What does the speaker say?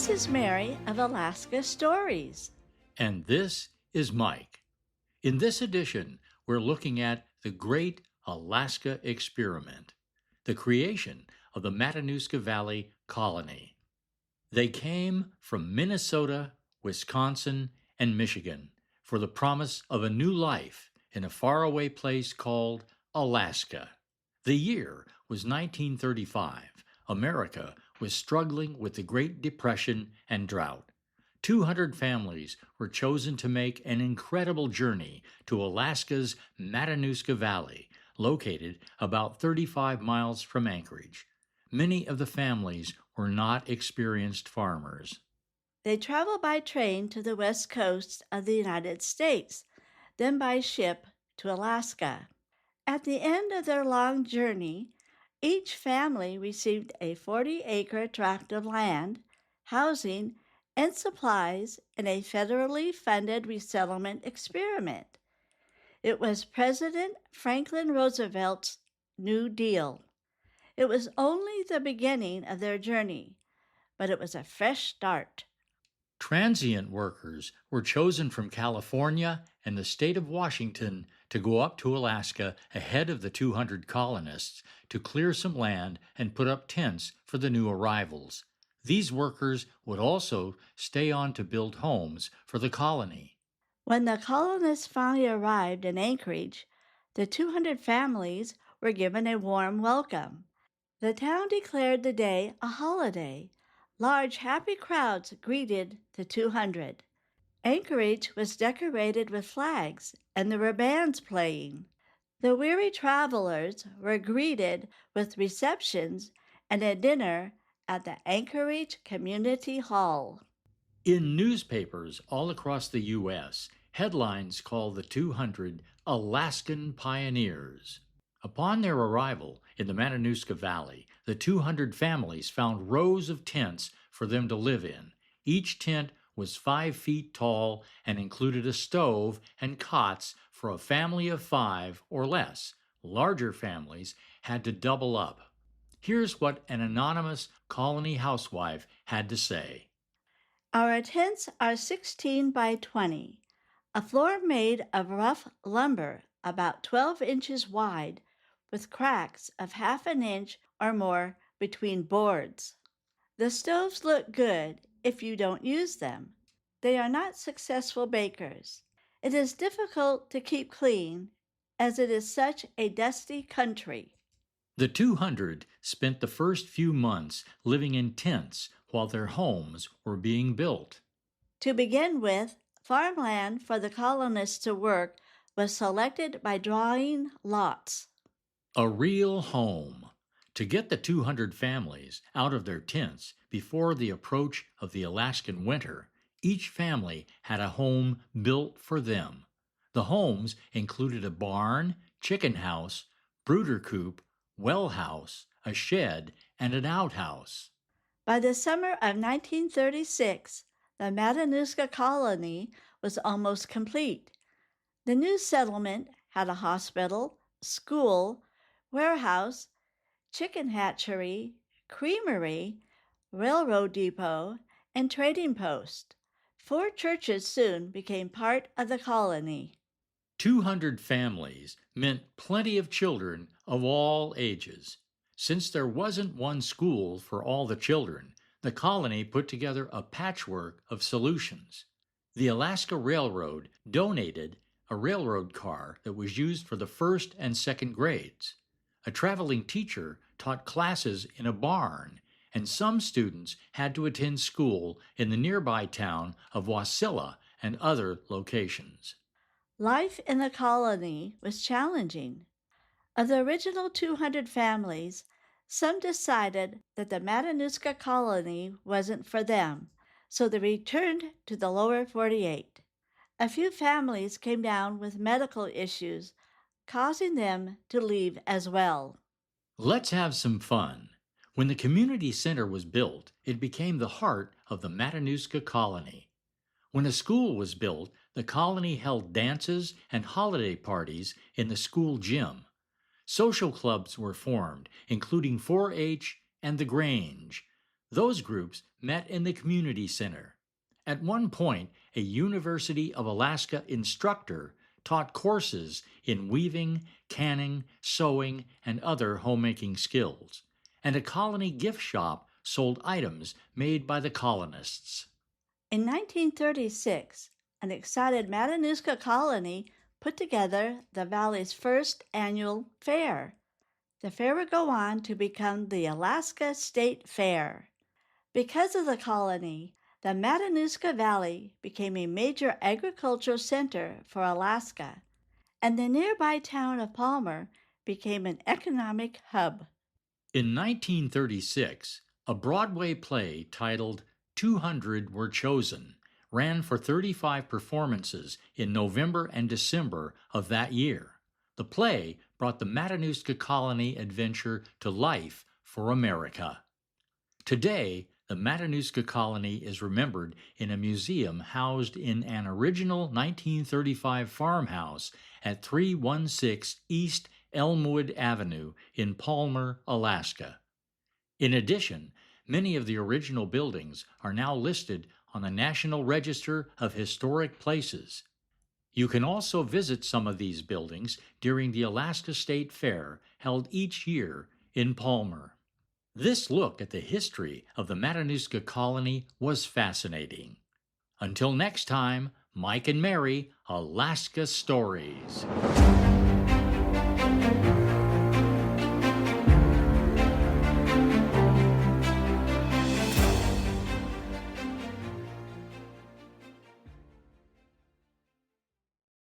This is Mary of Alaska Stories. And this is Mike. In this edition, we're looking at the Great Alaska Experiment, the creation of the Matanuska Valley Colony. They came from Minnesota, Wisconsin, and Michigan for the promise of a new life in a faraway place called Alaska. The year was 1935. America was struggling with the Great Depression and drought. 200 families were chosen to make an incredible journey to Alaska's Matanuska Valley, located about 35 miles from Anchorage. Many of the families were not experienced farmers. They traveled by train to the west coast of the United States, then by ship to Alaska. At the end of their long journey, each family received a 40-acre tract of land, housing, and supplies in a federally funded resettlement experiment. It was President Franklin Roosevelt's New Deal. It was only the beginning of their journey, but it was a fresh start. Transient workers were chosen from California and the state of Washington to go up to Alaska ahead of the 200 colonists to clear some land and put up tents for the new arrivals. These workers would also stay on to build homes for the colony. When the colonists finally arrived in Anchorage, the 200 families were given a warm welcome. The town declared the day a holiday. Large, happy crowds greeted the 200. Anchorage was decorated with flags, and there were bands playing. The weary travelers were greeted with receptions and a dinner at the Anchorage Community Hall. In newspapers all across the U.S., headlines called the 200 Alaskan Pioneers. Upon their arrival in the Matanuska Valley, the 200 families found rows of tents for them to live in. Each tent was 5 feet tall and included a stove and cots for a family of 5 or less. Larger families had to double up. Here's what an anonymous colony housewife had to say. Our tents are 16 by 20, a floor made of rough lumber about 12 inches wide, with cracks of half an inch or more between boards. The stoves look good if you don't use them. They are not successful bakers. It is difficult to keep clean, as it is such a dusty country. The 200 spent the first few months living in tents while their homes were being built. To begin with, farmland for the colonists to work was selected by drawing lots. A real home. To get the 200 families out of their tents before the approach of the Alaskan winter, each family had a home built for them. The homes included a barn, chicken house, brooder coop, well house, a shed, and an outhouse. By the summer of 1936, the Matanuska colony was almost complete. The new settlement had a hospital, school, warehouse, chicken hatchery, creamery, railroad depot, and trading post. 4 churches soon became part of the colony. 200 families meant plenty of children of all ages. Since there wasn't one school for all the children, the colony put together a patchwork of solutions. The Alaska Railroad donated a railroad car that was used for the first and second grades. A traveling teacher taught classes in a barn, and some students had to attend school in the nearby town of Wasilla and other locations. Life in the colony was challenging. Of the original 200 families, some decided that the Matanuska colony wasn't for them, so they returned to the lower 48. A few families came down with medical issues, causing them to leave as well. Let's have some fun. When the community center was built, it became the heart of the Matanuska colony. When a school was built, the colony held dances and holiday parties in the school gym. Social clubs were formed, including 4-H and the Grange. Those groups met in the community center. At one point, a University of Alaska instructor taught courses in weaving, canning, sewing, and other homemaking skills, and a colony gift shop sold items made by the colonists. In 1936, an excited Matanuska colony put together the valley's first annual fair. The fair would go on to become the Alaska State Fair. Because of the colony, the Matanuska Valley became a major agricultural center for Alaska, and the nearby town of Palmer became an economic hub. In 1936, a Broadway play titled 200 Were Chosen ran for 35 performances in November and December of that year. The play brought the Matanuska Colony adventure to life for America. Today, the Matanuska Colony is remembered in a museum housed in an original 1935 farmhouse at 316 East Elmwood Avenue in Palmer, Alaska. In addition, many of the original buildings are now listed on the National Register of Historic Places. You can also visit some of these buildings during the Alaska State Fair held each year in Palmer. This look at the history of the Matanuska Colony was fascinating. Until next time, Mike and Mary, Alaska Stories.